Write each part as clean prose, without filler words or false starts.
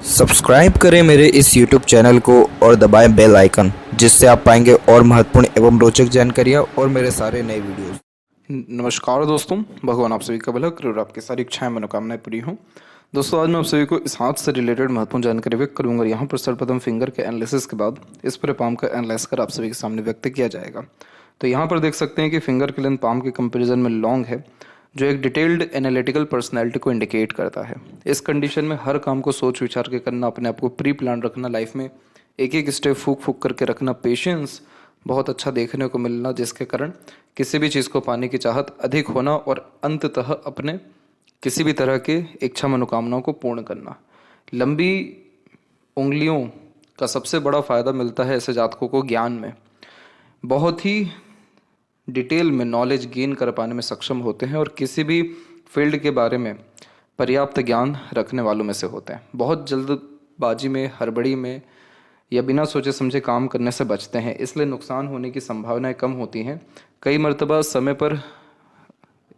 Subscribe करें मेरे इस YouTube चैनल को और दबाएं बेल आइकन, जिससे आप पाएंगे और महत्वपूर्ण एवं रोचक जानकारियाँ और मेरे सारे नए वीडियोस। नमस्कार दोस्तों, भगवान आप सभी का भला करे और आपकी सारी इच्छाएं मनोकामनाएं पूरी हों। दोस्तों, आज मैं आप सभी को इस हाथ से रिलेटेड महत्वपूर्ण जानकारी व्यक्त करूंगा। यहाँ पर सर्वप्रथम फिंगर के एनालिसिस के बाद इस पर पाम का एनालाइज कर आप सभी के सामने व्यक्त किया जाएगा। तो यहाँ पर देख सकते हैं कि फिंगर की लेंथ पाम के कंपेरिजन में लॉन्ग है, जो एक डिटेल्ड एनालिटिकल पर्सनैलिटी को इंडिकेट करता है। इस कंडीशन में हर काम को सोच विचार के करना, अपने आप को प्री प्लान रखना, लाइफ में एक एक स्टेप फूक फूक करके रखना, पेशेंस बहुत अच्छा देखने को मिलना, जिसके कारण किसी भी चीज़ को पाने की चाहत अधिक होना और अंततः अपने किसी भी तरह के इच्छा मनोकामनाओं को पूर्ण करना। लंबी उंगलियों का सबसे बड़ा फायदा मिलता है ऐसे जातकों को ज्ञान में, बहुत ही डिटेल में नॉलेज गेन कर पाने में सक्षम होते हैं और किसी भी फील्ड के बारे में पर्याप्त ज्ञान रखने वालों में से होते हैं। बहुत जल्दबाजी में, हड़बड़ी में या बिना सोचे समझे काम करने से बचते हैं, इसलिए नुकसान होने की संभावनाएं कम होती हैं। कई मर्तबा समय पर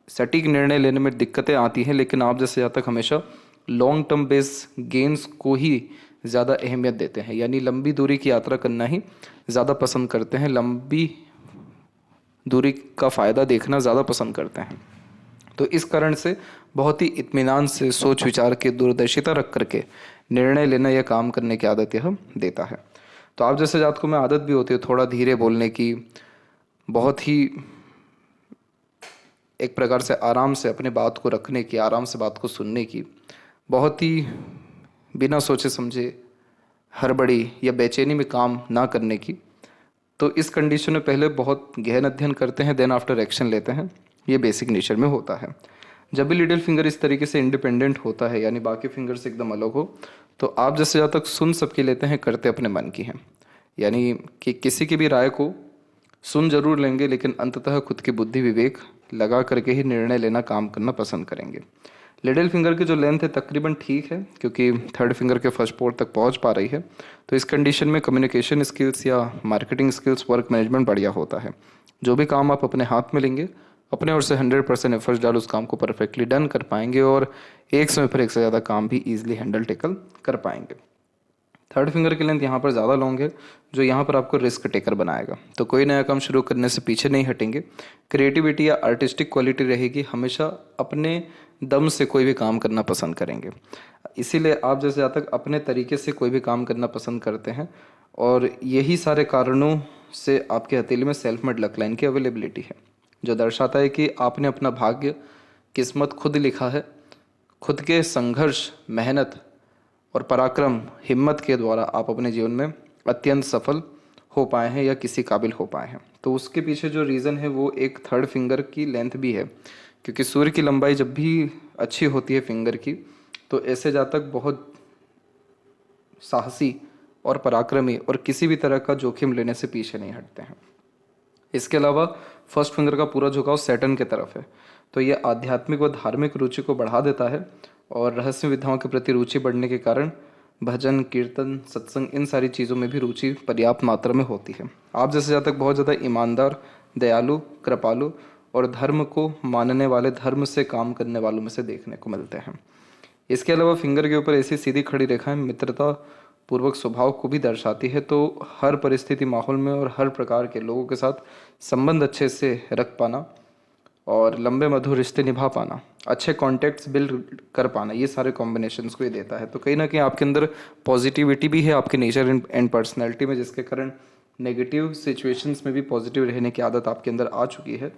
सटीक निर्णय लेने में दिक्कतें आती हैं, लेकिन आप जैसे जातक हमेशा लॉन्ग टर्म बेस गेन्स को ही ज़्यादा अहमियत देते हैं, यानी लंबी दूरी की यात्रा करना ही ज़्यादा पसंद करते हैं, लंबी दूरी का फ़ायदा देखना ज़्यादा पसंद करते हैं। तो इस कारण से बहुत ही इत्मीनान से, सोच विचार के, दूरदर्शिता रख करके निर्णय लेना या काम करने की आदत यह देता है। तो आप जैसे जातकों में आदत भी होती है थोड़ा धीरे बोलने की, बहुत ही एक प्रकार से आराम से अपने बात को रखने की, आराम से बात को सुनने की, बहुत ही बिना सोचे समझे हड़बड़ी या बेचैनी में काम ना करने की। तो इस कंडीशन में पहले बहुत गहन अध्ययन करते हैं, देन आफ्टर एक्शन लेते हैं। ये बेसिक नेचर में होता है। जब भी लिटिल फिंगर इस तरीके से इंडिपेंडेंट होता है, यानी बाकी फिंगर से एकदम अलग हो, तो आप जैसे ज़्यादा तक सुन सबकी लेते हैं, करते अपने मन की हैं, यानी कि किसी की भी राय को सुन जरूर लेंगे, लेकिन अंततः खुद की बुद्धि विवेक लगा करके ही निर्णय लेना, काम करना पसंद करेंगे। लिटिल फिंगर की जो लेंथ है तकरीबन ठीक है, क्योंकि थर्ड फिंगर के फर्स्ट पोर्ट तक पहुंच पा रही है। तो इस कंडीशन में कम्युनिकेशन स्किल्स या मार्केटिंग स्किल्स, वर्क मैनेजमेंट बढ़िया होता है। जो भी काम आप अपने हाथ में लेंगे, अपने ओर से 100% एफर्ट्स डाल उस काम को परफेक्टली डन कर पाएंगे और एक समय पर एक से ज़्यादा काम भी ईजिली हैंडल टेकल कर पाएंगे। थर्ड फिंगर की लेंथ यहाँ पर ज़्यादा लॉन्ग है, जो यहाँ पर आपको रिस्क टेकर बनाएगा। तो कोई नया काम शुरू करने से पीछे नहीं हटेंगे। क्रिएटिविटी या आर्टिस्टिक क्वालिटी रहेगी, हमेशा अपने दम से कोई भी काम करना पसंद करेंगे। इसीलिए आप जैसे जहाँ तक अपने तरीके से कोई भी काम करना पसंद करते हैं, और यही सारे कारणों से आपके हथेली में सेल्फ मेड लक लाइन की अवेलेबिलिटी है, जो दर्शाता है कि आपने अपना भाग्य, किस्मत खुद लिखा है। खुद के संघर्ष, मेहनत और पराक्रम, हिम्मत के द्वारा आप अपने जीवन में अत्यंत सफल हो पाए हैं या किसी काबिल हो पाए हैं। तो उसके पीछे जो रीज़न है वो एक थर्ड फिंगर की लेंथ भी है, क्योंकि सूर्य की लंबाई जब भी अच्छी होती है फिंगर की, तो ऐसे जातक बहुत साहसी और पराक्रमी और किसी भी तरह का जोखिम लेने से पीछे नहीं हटते हैं। इसके अलावा फर्स्ट फिंगर का पूरा झुकाव सैटर्न की तरफ है, तो ये आध्यात्मिक व धार्मिक रुचि को बढ़ा देता है और रहस्य विद्याओं के प्रति रुचि बढ़ने के कारण भजन, कीर्तन, सत्संग, इन सारी चीज़ों में भी रुचि पर्याप्त मात्रा में होती है। आप जैसे जहाँ तक बहुत ज़्यादा ईमानदार, दयालु, कृपालु और धर्म को मानने वाले, धर्म से काम करने वालों में से देखने को मिलते हैं। इसके अलावा फिंगर के ऊपर ऐसी सीधी खड़ी रेखाएं मित्रता पूर्वक स्वभाव को भी दर्शाती है, तो हर परिस्थिति, माहौल में और हर प्रकार के लोगों के साथ संबंध अच्छे से रख पाना और लंबे मधुर रिश्ते निभा पाना, अच्छे कॉन्टैक्ट्स बिल्ड कर पाना, ये सारे कॉम्बिनेशंस को ये देता है। तो कहीं ना कहीं आपके अंदर पॉजिटिविटी भी है आपके नेचर एंड पर्सनैलिटी में, जिसके कारण नेगेटिव सिचुएशंस में भी पॉजिटिव रहने की आदत आपके अंदर आ चुकी है।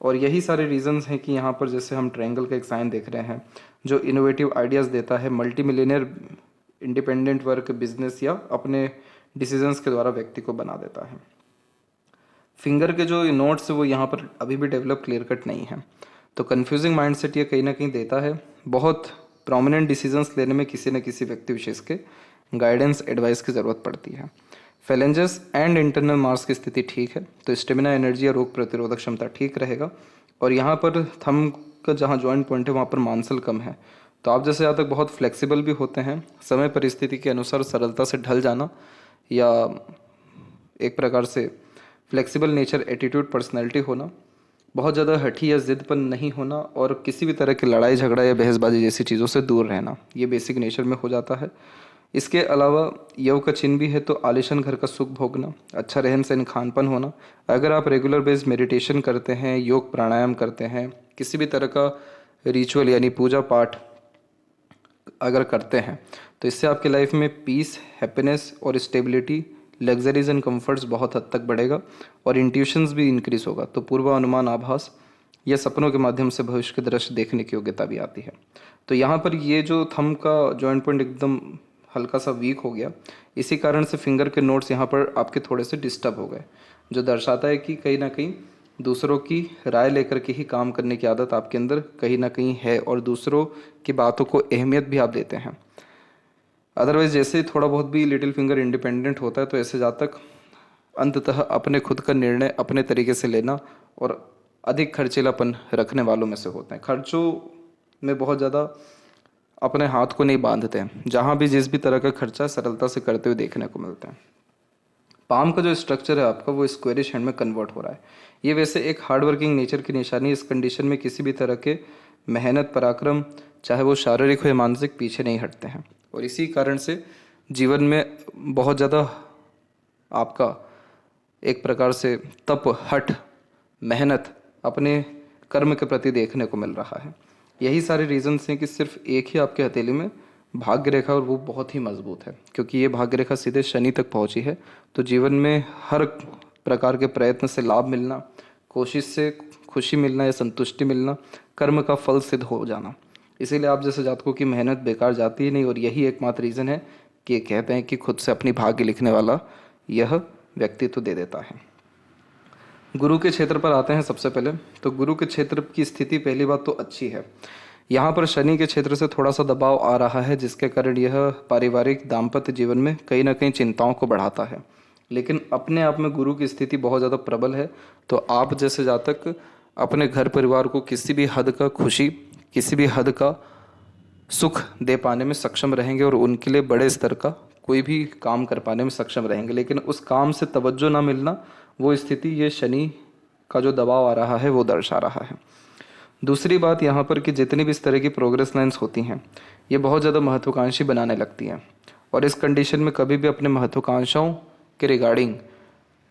और यही सारे रीजंस हैं कि यहाँ पर जैसे हम ट्रायंगल का एक साइन देख रहे हैं, जो इनोवेटिव आइडियाज़ देता है, multi millionaire independent work, business या अपने डिसीजंस के द्वारा व्यक्ति को बना देता है। फिंगर के जो नोट्स है वो यहाँ पर अभी भी डेवलप क्लियर कट नहीं है, तो कन्फ्यूजिंग माइंडसेट ये कहीं ना कहीं देता है। बहुत प्रोमिनेंट डिसीजंस लेने में किसी न किसी व्यक्ति विशेष के गाइडेंस, एडवाइस की ज़रूरत पड़ती है। फेलेंजेस एंड इंटरनल मार्क्स की स्थिति ठीक है, तो स्टेमिना, एनर्जी या रोग प्रतिरोधक क्षमता ठीक रहेगा। और यहाँ पर थंब का जहाँ जॉइंट पॉइंट है वहाँ पर मांसल कम है, तो आप जैसे यहाँ तक बहुत फ्लेक्सिबल भी होते हैं। समय परिस्थिति के अनुसार सरलता से ढल जाना या एक प्रकार से फ्लेक्सिबल नेचर, एटीट्यूड, पर्सनैलिटी होना, बहुत ज़्यादा हठी या जिदपन नहीं होना और किसी भी तरह की लड़ाई झगड़ा या बहसबाजी जैसी चीज़ों से दूर रहना, ये बेसिक नेचर में हो जाता है। इसके अलावा योग का चिन्ह भी है तो आलीशान घर का सुख भोगना, अच्छा रहन सहन खान पान होना। अगर आप रेगुलर बेस मेडिटेशन करते हैं, योग प्राणायाम करते हैं, किसी भी तरह का रिचुअल यानी पूजा पाठ अगर करते हैं, तो इससे आपके लाइफ में पीस, हैप्पीनेस और स्टेबिलिटी, लग्जरीज एंड कंफर्ट्स बहुत हद तक बढ़ेगा और इंट्यूशंस भी इंक्रीज होगा। तो पूर्वानुमान, आभास या सपनों के माध्यम से भविष्य के दृश्य देखने की योग्यता भी आती है। तो यहाँ पर ये जो थंब का जॉइंट पॉइंट एकदम हल्का सा वीक हो गया, इसी कारण से फिंगर के नोट्स यहाँ पर आपके थोड़े से डिस्टर्ब हो गए, जो दर्शाता है कि कहीं ना कहीं दूसरों की राय लेकर के ही काम करने की आदत आपके अंदर कहीं ना कहीं है और दूसरों की बातों को अहमियत भी आप देते हैं। अदरवाइज जैसे थोड़ा बहुत भी लिटिल फिंगर इंडिपेंडेंट होता है, तो ऐसे जातक अंततः अपने खुद का निर्णय अपने तरीके से लेना और अधिक खर्चीलापन रखने वालों में से होते हैं। खर्चों में बहुत ज़्यादा अपने हाथ को नहीं बांधते हैं, जहाँ भी जिस भी तरह का खर्चा सरलता से करते हुए देखने को मिलता है। पाम का जो स्ट्रक्चर है आपका वो स्क्वेरिश हैंड में कन्वर्ट हो रहा है। ये वैसे एक हार्ड वर्किंग नेचर की निशानी। इस कंडीशन में किसी भी तरह के मेहनत, पराक्रम, चाहे वो शारीरिक हो या मानसिक, पीछे नहीं हटते हैं और इसी कारण से जीवन में बहुत ज़्यादा आपका एक प्रकार से तप, हठ, मेहनत अपने कर्म के प्रति देखने को मिल रहा है। यही सारे रीजंस हैं कि सिर्फ एक ही आपके हथेली में भाग्य रेखा और वो बहुत ही मजबूत है, क्योंकि ये भाग्य रेखा सीधे शनि तक पहुंची है। तो जीवन में हर प्रकार के प्रयत्न से लाभ मिलना, कोशिश से खुशी मिलना या संतुष्टि मिलना, कर्म का फल सिद्ध हो जाना, इसीलिए आप जैसे जातकों की मेहनत बेकार जाती ही नहीं। और यही एकमात्र रीज़न है कि ये कहते हैं कि खुद से अपनी भाग्य लिखने वाला यह व्यक्तित्व दे देता है। गुरु के क्षेत्र पर आते हैं सबसे पहले। तो गुरु के क्षेत्र की स्थिति पहली बात तो अच्छी है। यहाँ पर शनि के क्षेत्र से थोड़ा सा दबाव आ रहा है, जिसके कारण यह पारिवारिक दाम्पत्य जीवन में कहीं ना कहीं चिंताओं को बढ़ाता है, लेकिन अपने आप में गुरु की स्थिति बहुत ज़्यादा प्रबल है। तो आप जैसे जातक अपने घर परिवार को किसी भी हद का खुशी, किसी भी हद का सुख दे पाने में सक्षम रहेंगे और उनके लिए बड़े स्तर का कोई भी काम कर पाने में सक्षम रहेंगे। लेकिन उस काम से तवज्जो ना मिलना, वो स्थिति ये शनि का जो दबाव आ रहा है वो दर्शा रहा है। दूसरी बात यहाँ पर कि जितनी भी इस तरह की प्रोग्रेस लाइन्स होती हैं, ये बहुत ज़्यादा महत्वाकांक्षी बनाने लगती हैं और इस कंडीशन में कभी भी अपने महत्वाकांक्षाओं के रिगार्डिंग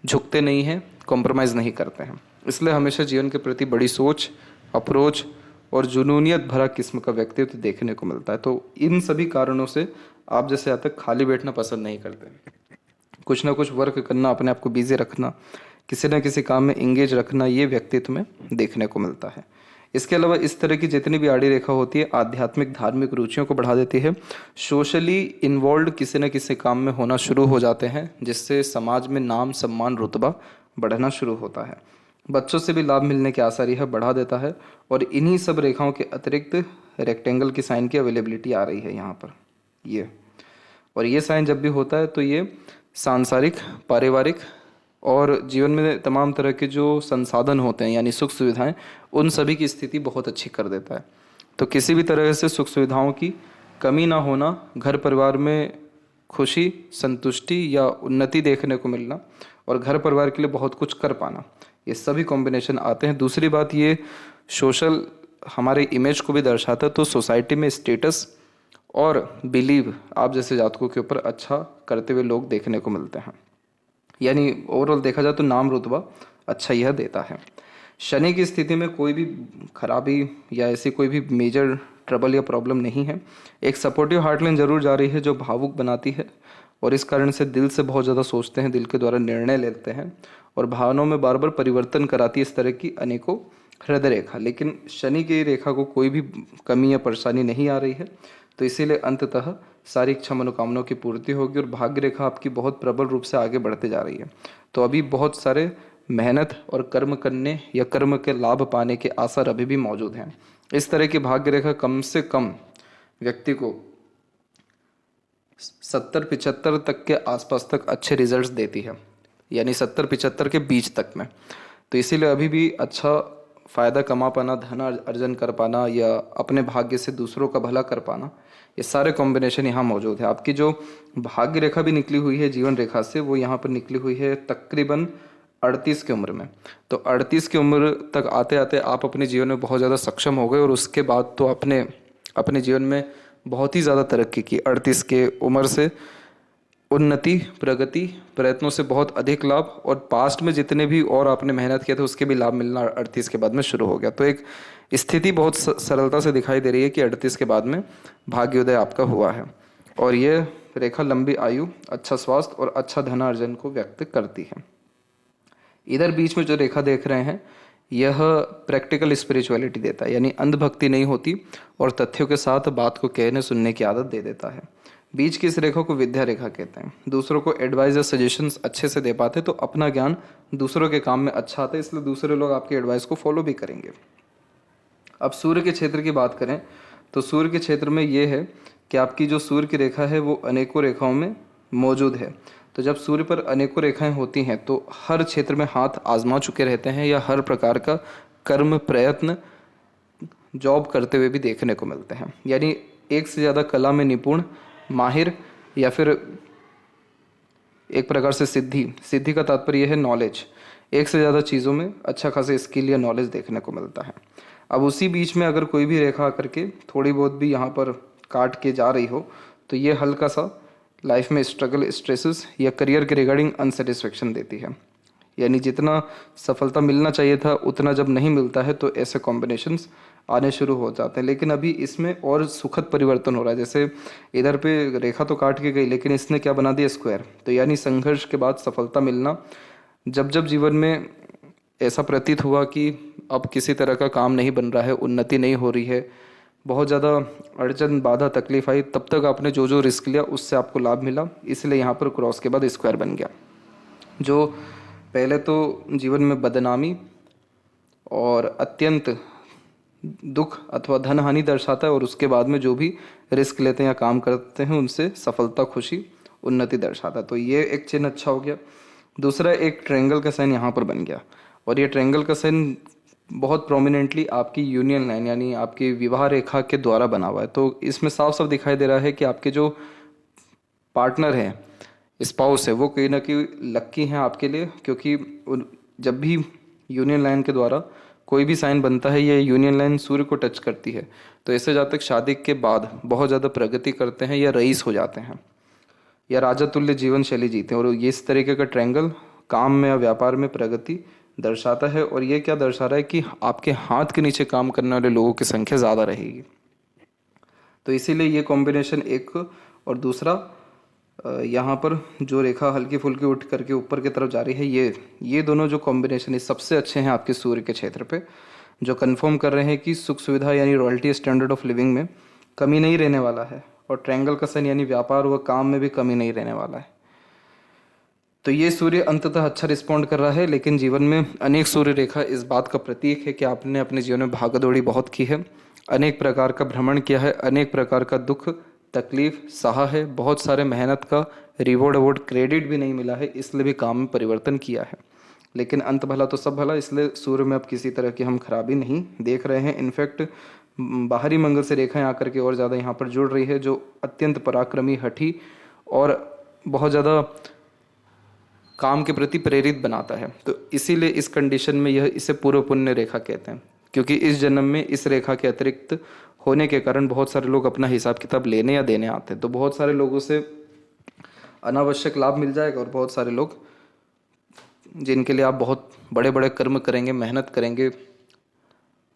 झुकते नहीं हैं, कॉम्प्रोमाइज़ नहीं करते हैं। इसलिए हमेशा जीवन के प्रति बड़ी सोच, अप्रोच और जुनूनियत भरा किस्म का व्यक्तित्व देखने को मिलता है। तो इन सभी कारणों से आप जैसे आज तक खाली बैठना पसंद नहीं करते, कुछ ना कुछ वर्क करना, अपने आप को बिजी रखना, किसी न किसी काम में इंगेज रखना, ये व्यक्तित्व में देखने को मिलता है। इसके अलावा इस तरह की जितनी भी आड़ी रेखा होती है, आध्यात्मिक धार्मिक रुचियों को बढ़ा देती है। सोशली इन्वॉल्व किसी न किसी काम में होना शुरू हो जाते हैं, जिससे समाज में नाम, सम्मान, रुतबा बढ़ना शुरू होता है। बच्चों से भी लाभ मिलने के आसार यह बढ़ा देता है। और इन्हीं सब रेखाओं के अतिरिक्त रेक्टेंगल की साइन की अवेलेबिलिटी आ रही है यहाँ पर ये। और ये साइन जब भी होता है तो ये सांसारिक, पारिवारिक और जीवन में तमाम तरह के जो संसाधन होते हैं यानी सुख सुविधाएं, उन सभी की स्थिति बहुत अच्छी कर देता है। तो किसी भी तरह से सुख सुविधाओं की कमी ना होना, घर परिवार में खुशी, संतुष्टि या उन्नति देखने को मिलना और घर परिवार के लिए बहुत कुछ कर पाना, ये सभी कॉम्बिनेशन आते हैं। दूसरी बात, ये सोशल हमारे इमेज को भी दर्शाता है। तो सोसाइटी में स्टेटस और बिलीव आप जैसे जातकों के ऊपर अच्छा करते हुए लोग देखने को मिलते हैं, यानी ओवरऑल देखा जाए तो नाम रुतबा अच्छा यह देता है। शनि की स्थिति में कोई भी खराबी या ऐसी कोई भी मेजर ट्रबल या प्रॉब्लम नहीं है। एक सपोर्टिव हार्टलाइन जरूर जा रही है जो भावुक बनाती है और इस कारण से दिल से बहुत ज़्यादा सोचते हैं, दिल के द्वारा निर्णय लेते हैं और भावनाओं में बार बार परिवर्तन कराती है इस तरह की अनेकों हृदय रेखा। लेकिन शनि की रेखा को कोई भी कमी या परेशानी नहीं आ रही है, तो इसीलिए अंततः सारी इच्छा मनोकामनाओं की पूर्ति होगी और भाग्य रेखा आपकी बहुत प्रबल रूप से आगे बढ़ते जा रही है। तो अभी बहुत सारे मेहनत और कर्म करने या कर्म के लाभ पाने के आसार अभी भी मौजूद हैं। इस तरह की भाग्य रेखा कम से कम व्यक्ति को 70-75 तक के आसपास तक अच्छे रिजल्ट्स देती है, यानी 70-75 के बीच तक में। तो इसीलिए अभी भी अच्छा फ़ायदा कमा पाना, धन अर्जन कर पाना या अपने भाग्य से दूसरों का भला कर पाना, ये सारे कॉम्बिनेशन यहाँ मौजूद है। आपकी जो भाग्य रेखा भी निकली हुई है जीवन रेखा से, वो यहाँ पर निकली हुई है तकरीबन 38 की उम्र में। तो 38 की उम्र तक आते आते आप अपने जीवन में बहुत ज़्यादा सक्षम हो गए और उसके बाद तो अपने जीवन में बहुत ही ज़्यादा तरक्की की। 38 के उम्र से उन्नति, प्रगति, प्रयत्नों से बहुत अधिक लाभ, और पास्ट में जितने भी और आपने मेहनत किए थे उसके भी लाभ मिलना 38 के बाद में शुरू हो गया। तो एक स्थिति बहुत सरलता से दिखाई दे रही है कि 38 के बाद में भाग्योदय आपका हुआ है। और ये रेखा लंबी आयु, अच्छा स्वास्थ्य और अच्छा धनार्जन को व्यक्त करती है। इधर बीच में जो रेखा देख रहे हैं यह प्रैक्टिकल स्पिरिचुअलिटी देता है, यानी अंधभक्ति नहीं होती और तथ्यों के साथ बात को कहने सुनने की आदत दे देता है। बीच की इस रेखा को विद्या रेखा कहते हैं। दूसरों को एडवाइस या सजेशंस अच्छे से दे पाते, तो अपना ज्ञान दूसरों के काम में अच्छा आता है, इसलिए दूसरे लोग आपकी एडवाइस को फॉलो भी करेंगे। अब सूर्य के क्षेत्र की बात करें तो सूर्य के क्षेत्र में ये है कि आपकी जो सूर्य की रेखा है वो अनेकों रेखाओं में मौजूद है। तो जब सूर्य पर अनेकों रेखाएं होती हैं तो हर क्षेत्र में हाथ आजमा चुके रहते हैं, या हर प्रकार का कर्म प्रयत्न जॉब करते हुए भी देखने को मिलते हैं। यानी एक से ज़्यादा कला में निपुण, माहिर, या फिर एक प्रकार से सिद्धि का तात्पर्य है नॉलेज। एक से ज़्यादा चीज़ों में अच्छा खासा स्किल या नॉलेज देखने को मिलता है। अब उसी बीच में अगर कोई भी रेखा आकर के थोड़ी बहुत भी यहाँ पर काट के जा रही हो तो ये हल्का सा लाइफ में स्ट्रगल, स्ट्रेसेस या करियर के रिगार्डिंग अनसेटिस्फेक्शन देती है। यानी जितना सफलता मिलना चाहिए था उतना जब नहीं मिलता है तो ऐसे कॉम्बिनेशंस आने शुरू हो जाते हैं। लेकिन अभी इसमें और सुखद परिवर्तन हो रहा है। जैसे इधर पे रेखा तो काट के गई, लेकिन इसने क्या बना दिया, स्क्वायर। तो यानी संघर्ष के बाद सफलता मिलना। जब जब जीवन में ऐसा प्रतीत हुआ कि अब किसी तरह का काम नहीं बन रहा है, उन्नति नहीं हो रही है, बहुत ज़्यादा अड़चन, बाधा, तकलीफ आई, तब तक आपने जो जो रिस्क लिया उससे आपको लाभ मिला, इसलिए यहाँ पर क्रॉस के बाद स्क्वायर बन गया। जो पहले तो जीवन में बदनामी और अत्यंत दुख अथवा धन हानि दर्शाता है, और उसके बाद में जो भी रिस्क लेते हैं या काम करते हैं उनसे सफलता, खुशी, उन्नति दर्शाता है। तो ये एक चिन्ह अच्छा हो गया। दूसरा, एक ट्रायंगल का साइन यहाँ पर बन गया, और ये ट्रायंगल का साइन बहुत प्रोमिनेंटली आपकी यूनियन लाइन यानी आपकी विवाह रेखा के द्वारा बना हुआ है। तो इसमें साफ साफ दिखाई दे रहा है कि आपके जो पार्टनर हैं, स्पाउस है, वो कहीं ना कहीं लक्की हैं आपके लिए, क्योंकि जब भी यूनियन लाइन के द्वारा कोई भी साइन बनता है, ये यूनियन लाइन सूर्य को टच करती है, तो ऐसे जातक शादी के बाद बहुत ज़्यादा प्रगति करते हैं या रईस हो जाते हैं या राजा तुल्य जीवन शैली जीते हैं। और ये इस तरीके का ट्रायंगल काम में या व्यापार में प्रगति दर्शाता है। और ये क्या दर्शा रहा है कि आपके हाथ के नीचे काम करने वाले लोगों की संख्या ज़्यादा रहेगी। तो इसीलिए ये कॉम्बिनेशन एक, और दूसरा यहाँ पर जो रेखा हल्की फुल्की उठ करके ऊपर की तरफ जा रही है, ये दोनों जो कॉम्बिनेशन है सबसे अच्छे हैं आपके सूर्य के क्षेत्र पे, जो कंफर्म कर रहे हैं कि सुख सुविधा यानी रॉयल्टी, स्टैंडर्ड ऑफ लिविंग में कमी नहीं रहने वाला है, और ट्रायंगल का साइन यानी व्यापार व काम में भी कमी नहीं रहने वाला है। तो ये सूर्य अंततः अच्छा रिस्पॉन्ड कर रहा है। लेकिन जीवन में अनेक सूर्य रेखा इस बात का प्रतीक है कि आपने अपने जीवन में भागदौड़ी बहुत की है, अनेक प्रकार का भ्रमण किया है, अनेक प्रकार का दुख तकलीफ सहा है, बहुत सारे मेहनत का रिवॉर्ड अवार्ड क्रेडिट भी नहीं मिला है, इसलिए भी काम में परिवर्तन किया है। लेकिन अंत भला तो सब भला, इसलिए सूर्य में अब किसी तरह की हम खराबी नहीं देख रहे हैं। इनफैक्ट बाहरी मंगल से रेखाएं आकर के और ज़्यादा यहाँ पर जुड़ रही है, जो अत्यंत पराक्रमी, हठी और बहुत ज़्यादा काम के प्रति प्रेरित बनाता है। तो इसीलिए इस कंडीशन में यह इसे पूर्व पुण्य रेखा कहते हैं, क्योंकि इस जन्म में इस रेखा के अतिरिक्त होने के कारण बहुत सारे लोग अपना हिसाब किताब लेने या देने आते हैं। तो बहुत सारे लोगों से अनावश्यक लाभ मिल जाएगा, और बहुत सारे लोग जिनके लिए आप बहुत बड़े बड़े कर्म करेंगे, मेहनत करेंगे,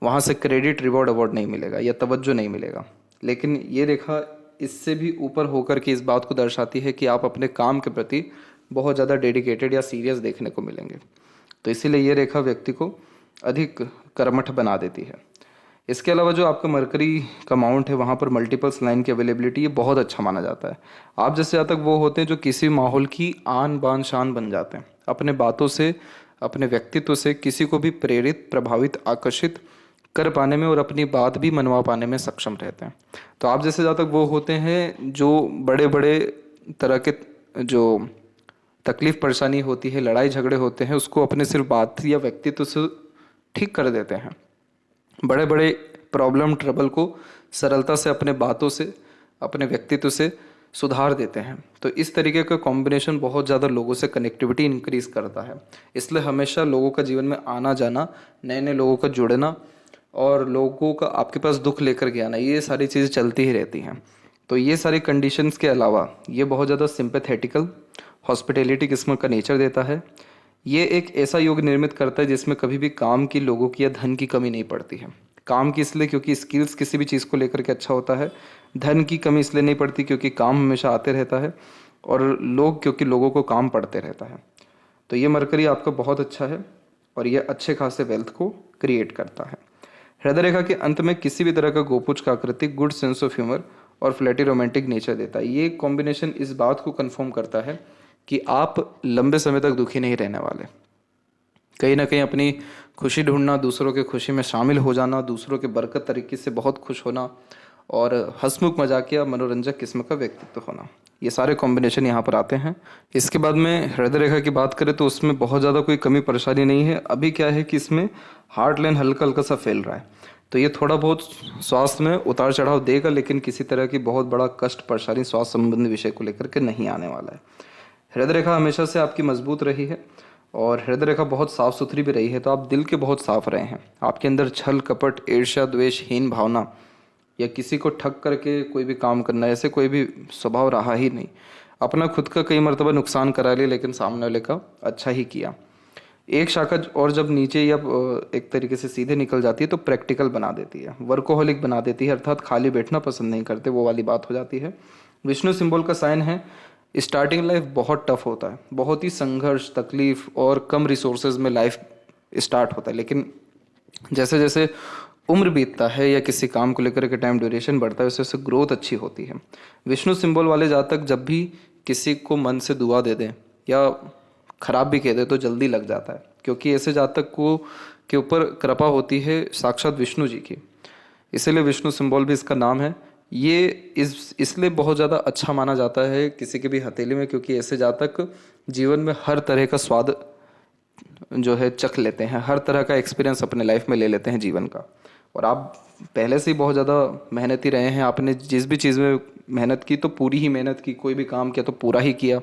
वहाँ से क्रेडिट, रिवॉर्ड, अवार्ड नहीं मिलेगा या तवज्जो नहीं मिलेगा। लेकिन ये रेखा इससे भी ऊपर होकर के इस बात को दर्शाती है कि आप अपने काम के प्रति बहुत ज़्यादा डेडिकेटेड या सीरियस देखने को मिलेंगे। तो इसीलिए ये रेखा व्यक्ति को अधिक कर्मठ बना देती है। इसके अलावा जो आपका मरकरी का माउंट है, वहाँ पर मल्टीपल्स लाइन की अवेलेबिलिटी ये बहुत अच्छा माना जाता है। आप जैसे जातक वो होते हैं जो किसी माहौल की आन बान शान बन जाते हैं, अपने बातों से, अपने व्यक्तित्व से किसी को भी प्रेरित, प्रभावित, आकर्षित कर पाने में और अपनी बात भी मनवा पाने में सक्षम रहते हैं। तो आप जैसे जातक वो होते हैं जो बड़े बड़े तरह के जो तकलीफ परेशानी होती है, लड़ाई झगड़े होते हैं, उसको अपने सिर्फ बात या व्यक्तित्व से ठीक कर देते हैं। बड़े बड़े प्रॉब्लम, ट्रबल को सरलता से अपने बातों से, अपने व्यक्तित्व से सुधार देते हैं। तो इस तरीके का कॉम्बिनेशन बहुत ज़्यादा लोगों से कनेक्टिविटी इंक्रीज करता है। इसलिए हमेशा लोगों का जीवन में आना जाना, नए नए लोगों का जुड़ना और लोगों का आपके पास दुख लेकर के आना, ये सारी चीज़ें चलती ही रहती हैं। तो ये सारी कंडीशंस के अलावा ये बहुत ज़्यादा सिंपैथेटिकल हॉस्पिटैलिटी किस्म का नेचर देता है। ये एक ऐसा योग निर्मित करता है जिसमें कभी भी काम की, लोगों की या धन की कमी नहीं पड़ती है। काम की इसलिए क्योंकि स्किल्स किसी भी चीज़ को लेकर के अच्छा होता है। धन की कमी इसलिए नहीं पड़ती क्योंकि काम हमेशा आते रहता है। और लोग, क्योंकि लोगों को काम पड़ते रहता है। तो ये मरकरी आपका बहुत अच्छा है और ये अच्छे खासे वेल्थ को क्रिएट करता है। हृदय रेखा के अंत में किसी भी तरह का गोपुच का आकृति, गुड सेंस ऑफ ह्यूमर और फ्लैटी रोमांटिक नेचर देता है। ये कॉम्बिनेशन इस बात को कंफर्म करता है कि आप लंबे समय तक दुखी नहीं रहने वाले। कहीं ना कहीं अपनी खुशी ढूंढना, दूसरों के खुशी में शामिल हो जाना, दूसरों के बरकत तरीके से बहुत खुश होना और हंसमुख मजाकिया मनोरंजक किस्म का व्यक्तित्व होना, ये सारे कॉम्बिनेशन यहाँ पर आते हैं। इसके बाद में हृदय रेखा की बात करें तो उसमें बहुत ज़्यादा कोई कमी परेशानी नहीं है। अभी क्या है कि इसमें हार्ट लाइन हल्का हल्का सा फैल रहा है, तो ये थोड़ा बहुत स्वास्थ्य में उतार चढ़ाव देगा, लेकिन किसी तरह की बहुत बड़ा कष्ट, परेशानी स्वास्थ्य संबंधी विषय को लेकर के नहीं आने वाला है। हृदय रेखा हमेशा से आपकी मजबूत रही है और हृदय रेखा बहुत साफ सुथरी भी रही है, तो आप दिल के बहुत साफ रहे हैं। आपके अंदर छल कपट, ईर्ष्या, द्वेष, हीन भावना या किसी को ठग करके कोई भी काम करना, ऐसे कोई भी स्वभाव रहा ही नहीं। अपना खुद का कई मर्तबा नुकसान करा लिया, लेकिन सामने वाले का अच्छा ही किया। एक शाखा और जब नीचे या एक तरीके से सीधे निकल जाती है तो प्रैक्टिकल बना देती है, वर्कोहलिक बना देती है, अर्थात खाली बैठना पसंद नहीं करते, वो वाली बात हो जाती है। विष्णु सिंबल का साइन है। स्टार्टिंग लाइफ बहुत टफ होता है, बहुत ही संघर्ष, तकलीफ और कम रिसोर्सेज में लाइफ स्टार्ट होता है, लेकिन जैसे जैसे उम्र बीतता है या किसी काम को लेकर के टाइम ड्यूरेशन बढ़ता है, वैसे वैसे ग्रोथ अच्छी होती है। विष्णु सिंबल वाले जातक जब भी किसी को मन से दुआ दे दें या खराब भी कह दे तो जल्दी लग जाता है, क्योंकि ऐसे जातक को के ऊपर कृपा होती है साक्षात विष्णु जी की, इसीलिए विष्णु सिंबल भी इसका नाम है। ये इसलिए बहुत ज़्यादा अच्छा माना जाता है किसी के भी हथेली में, क्योंकि ऐसे जातक जीवन में हर तरह का स्वाद जो है चख लेते हैं, हर तरह का एक्सपीरियंस अपने लाइफ में ले लेते हैं जीवन का। और आप पहले से ही बहुत ज़्यादा मेहनती रहे हैं, आपने जिस भी चीज़ में मेहनत की तो पूरी ही मेहनत की, कोई भी काम किया तो पूरा ही किया,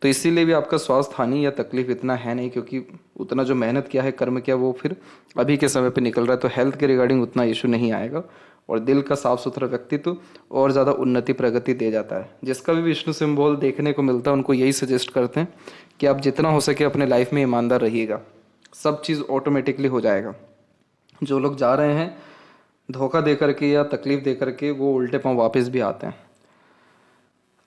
तो इसीलिए भी आपका स्वास्थ्य हानि या तकलीफ इतना है नहीं, क्योंकि उतना जो मेहनत किया है, कर्म किया, वो फिर अभी के समय पे निकल रहा है, तो हेल्थ के रिगार्डिंग उतना इशू नहीं आएगा। और दिल का साफ सुथरा व्यक्तित्व और ज़्यादा उन्नति प्रगति दे जाता है। जिसका भी विष्णु सिंबल देखने को मिलता है उनको यही सजेस्ट करते हैं कि आप जितना हो सके अपने लाइफ में ईमानदार रहिएगा, सब चीज़ ऑटोमेटिकली हो जाएगा। जो लोग जा रहे हैं धोखा दे करके या तकलीफ दे करके, वो उल्टे पांव वापस भी आते हैं।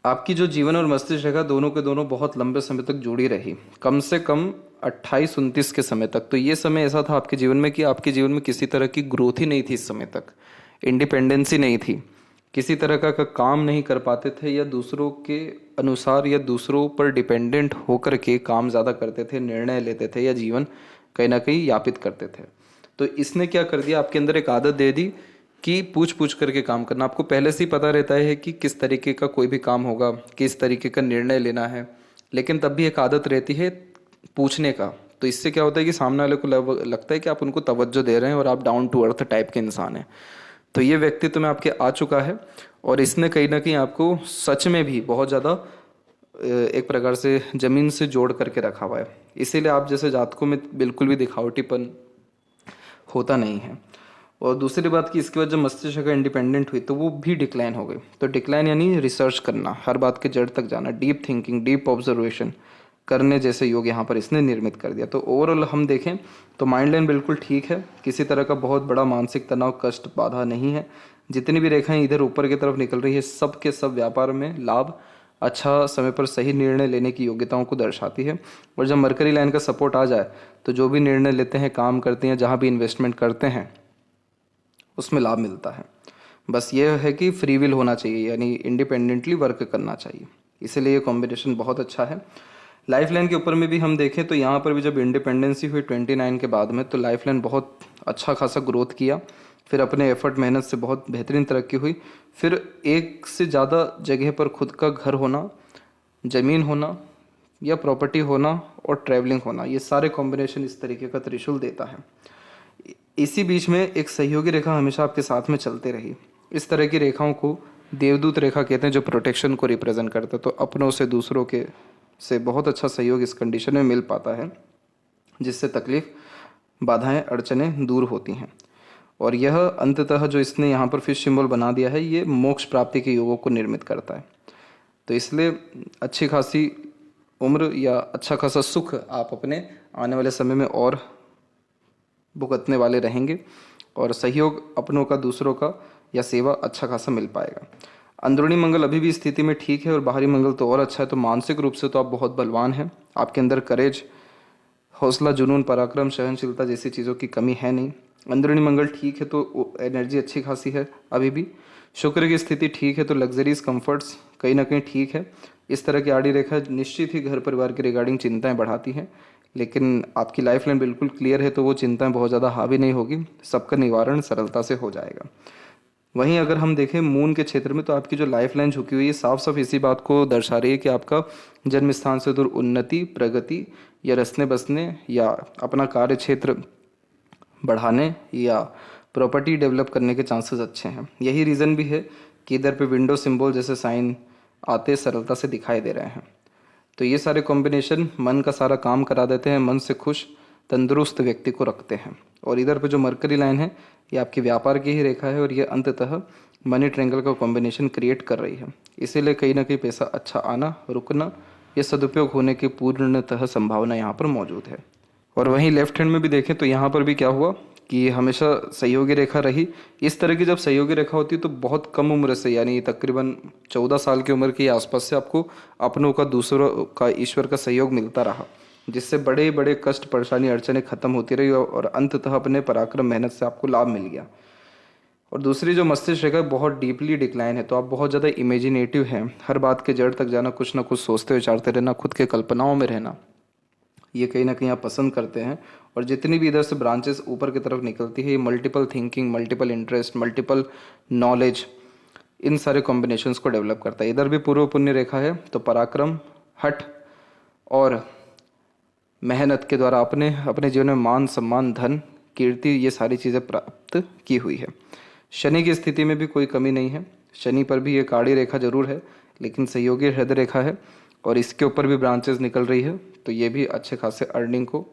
आपकी जो जीवन और मस्तिष्क रेखा दोनों के दोनों बहुत लंबे समय तक जुड़ी रही, कम से कम 28-29 के समय तक। तो ये समय ऐसा था आपके जीवन में कि आपके जीवन में किसी तरह की ग्रोथ ही नहीं थी, इस समय तक इंडिपेंडेंसी नहीं थी, किसी तरह का काम नहीं कर पाते थे या दूसरों के अनुसार या दूसरों पर डिपेंडेंट होकर के काम ज़्यादा करते थे, निर्णय लेते थे या जीवन कहीं ना कहीं यापित करते थे। तो इसने क्या कर दिया, आपके अंदर एक आदत दे दी कि पूछ पूछ करके काम करना। आपको पहले से ही पता रहता है कि किस तरीके का कोई भी काम होगा, किस तरीके का निर्णय लेना है, लेकिन तब भी एक आदत रहती है पूछने का। तो इससे क्या होता है कि सामने वाले को लगता है कि आप उनको तवज्जो दे रहे हैं और आप डाउन टू अर्थ टाइप के इंसान हैं। तो ये व्यक्तित्व में आपके आ चुका है और इसने कहीं ना कहीं आपको सच में भी बहुत ज़्यादा एक प्रकार से ज़मीन से जोड़ करके रखा हुआ है। इसीलिए आप जैसे जातकों में बिल्कुल भी दिखावटीपन होता नहीं है। और दूसरी बात कि इसके बाद जब मस्तिष्क का इंडिपेंडेंट हुई तो वो भी डिक्लाइन हो गई। तो डिक्लाइन यानी रिसर्च करना, हर बात के जड़ तक जाना, डीप थिंकिंग, डीप ऑब्जर्वेशन करने जैसे योग यहाँ पर इसने निर्मित कर दिया। तो ओवरऑल हम देखें तो माइंड लाइन बिल्कुल ठीक है, किसी तरह का बहुत बड़ा मानसिक तनाव, कष्ट, बाधा नहीं है। जितनी भी रेखाएं इधर ऊपर की तरफ निकल रही है, सब के सब व्यापार में लाभ, अच्छा समय पर सही निर्णय लेने की योग्यताओं को दर्शाती है। और जब मरकरी लाइन का सपोर्ट आ जाए तो जो भी निर्णय लेते हैं, काम करते हैं, जहाँ भी इन्वेस्टमेंट करते हैं उसमें लाभ मिलता है। बस ये है कि फ्री विल होना चाहिए, यानी इंडिपेंडेंटली वर्क करना चाहिए। इसीलिए ये कॉम्बिनेशन बहुत अच्छा है। लाइफ लाइन के ऊपर में भी हम देखें तो यहाँ पर भी जब इंडिपेंडेंसी हुई 29 के बाद में, तो लाइफ लाइन बहुत अच्छा खासा ग्रोथ किया, फिर अपने एफर्ट मेहनत से बहुत बेहतरीन तरक्की हुई। फिर एक से ज़्यादा जगह पर खुद का घर होना, ज़मीन होना या प्रॉपर्टी होना और ट्रैवलिंग होना, ये सारे कॉम्बिनेशन इस तरीके का त्रिशूल देता है। इसी बीच में एक सहयोगी रेखा हमेशा आपके साथ में चलते रही। इस तरह की रेखाओं को देवदूत रेखा कहते हैं, जो प्रोटेक्शन को रिप्रेजेंट करते हैं। तो अपनों से, दूसरों के से बहुत अच्छा सहयोग इस कंडीशन में मिल पाता है, जिससे तकलीफ, बाधाएं, अड़चनें दूर होती हैं। और यह अंततः जो इसने यहाँ पर फिश सिंबल बना दिया है, ये मोक्ष प्राप्ति के योगों को निर्मित करता है। तो इसलिए अच्छी खासी उम्र या अच्छा खासा सुख आप अपने आने वाले समय में और भुगतने वाले रहेंगे, और सहयोग अपनों का, दूसरों का या सेवा अच्छा खासा मिल पाएगा। अंदरूनी मंगल अभी भी स्थिति में ठीक है और बाहरी मंगल तो और अच्छा है। तो मानसिक रूप से तो आप बहुत बलवान हैं, आपके अंदर करेज, हौसला, जुनून, पराक्रम, सहनशीलता जैसी चीज़ों की कमी है नहीं। अंदरूनी मंगल ठीक है तो एनर्जी अच्छी खासी है अभी भी। शुक्र की स्थिति ठीक है तो लग्जरीज, कंफर्ट्स कहीं ना कहीं ठीक है। इस तरह की आड़ी रेखा निश्चित ही घर परिवार के रिगार्डिंग चिंताएं बढ़ाती हैं, लेकिन आपकी लाइफ लाइन बिल्कुल क्लियर है तो वो चिंताएं बहुत ज़्यादा हावी नहीं होगी, सबका निवारण सरलता से हो जाएगा। वहीं अगर हम देखें मून के क्षेत्र में, तो आपकी जो लाइफ लाइन झुकी हुई है साफ साफ इसी बात को दर्शा रही है कि आपका जन्म स्थान से दूर उन्नति, प्रगति या रसने बसने या अपना कार्य क्षेत्र बढ़ाने या प्रॉपर्टी डेवलप करने के चांसेस अच्छे हैं। यही रीज़न भी है कि इधर पे विंडो सिंबल जैसे साइन आते सरलता से दिखाई दे रहे हैं। तो ये सारे कॉम्बिनेशन मन का सारा काम करा देते हैं, मन से खुश तंदुरुस्त व्यक्ति को रखते हैं। और इधर पे जो मरकरी लाइन है, ये आपकी व्यापार की ही रेखा है और ये अंततः मनी ट्रायंगल का कॉम्बिनेशन क्रिएट कर रही है। इसीलिए कहीं ना कहीं पैसा अच्छा आना, रुकना या सदुपयोग होने की पूर्णतः संभावना यहाँ पर मौजूद है। और वहीं लेफ्ट हैंड में भी देखें तो यहाँ पर भी क्या हुआ कि हमेशा सहयोगी रेखा रही। इस तरह की जब सहयोगी रेखा होती है तो बहुत कम उम्र से, यानी तकरीबन 14 साल की उम्र के आसपास से आपको अपनों का, दूसरों का, ईश्वर का सहयोग मिलता रहा, जिससे बड़े बड़े कष्ट, परेशानी, अड़चने खत्म होती रही और अंततः अपने पराक्रम, मेहनत से आपको लाभ मिल गया। और दूसरी जो मस्तिष्क रेखा बहुत डीपली डिक्लाइन है, तो आप बहुत ज़्यादा इमेजिनेटिव हैं, हर बात के जड़ तक जाना, कुछ ना कुछ सोचते विचारते रहना, खुद के कल्पनाओं में रहना, ये कहीं ना कहीं आप पसंद करते हैं। और जितनी भी इधर से ब्रांचेस ऊपर की तरफ निकलती है, ये multiple thinking, multiple interest, multiple knowledge, इन सारे कॉम्बिनेशंस को डेवलप करता है। इधर भी पूर्व पुण्य रेखा है, तो पराक्रम, हठ और मेहनत के द्वारा अपने अपने जीवन में मान, सम्मान, धन, कीर्ति, ये सारी चीज़ें प्राप्त की हुई है। शनि की स्थिति में भी कोई कमी नहीं है, शनि पर भी ये काड़ी रेखा जरूर है लेकिन सहयोगी हृदय रेखा है और इसके ऊपर भी ब्रांचेस निकल रही है, तो ये भी अच्छे खासे अर्निंग को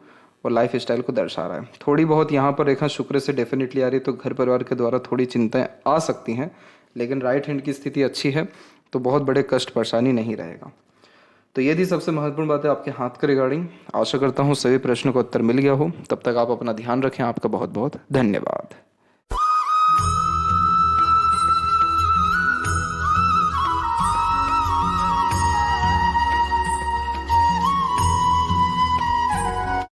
और लाइफ स्टाइल को दर्शा रहा है। थोड़ी बहुत यहाँ पर रेखा शुक्र से डेफिनेटली आ रही है, तो घर परिवार के द्वारा थोड़ी चिंताएं आ सकती हैं, लेकिन राइट हैंड की स्थिति अच्छी है तो बहुत बड़े कष्ट परेशानी नहीं रहेगा। तो ये थी सबसे महत्वपूर्ण बात है आपके हाथ के रिगार्डिंग। आशा करता हूँ सभी प्रश्नों का उत्तर मिल गया हो। तब तक आप अपना ध्यान रखें। आपका बहुत बहुत धन्यवाद।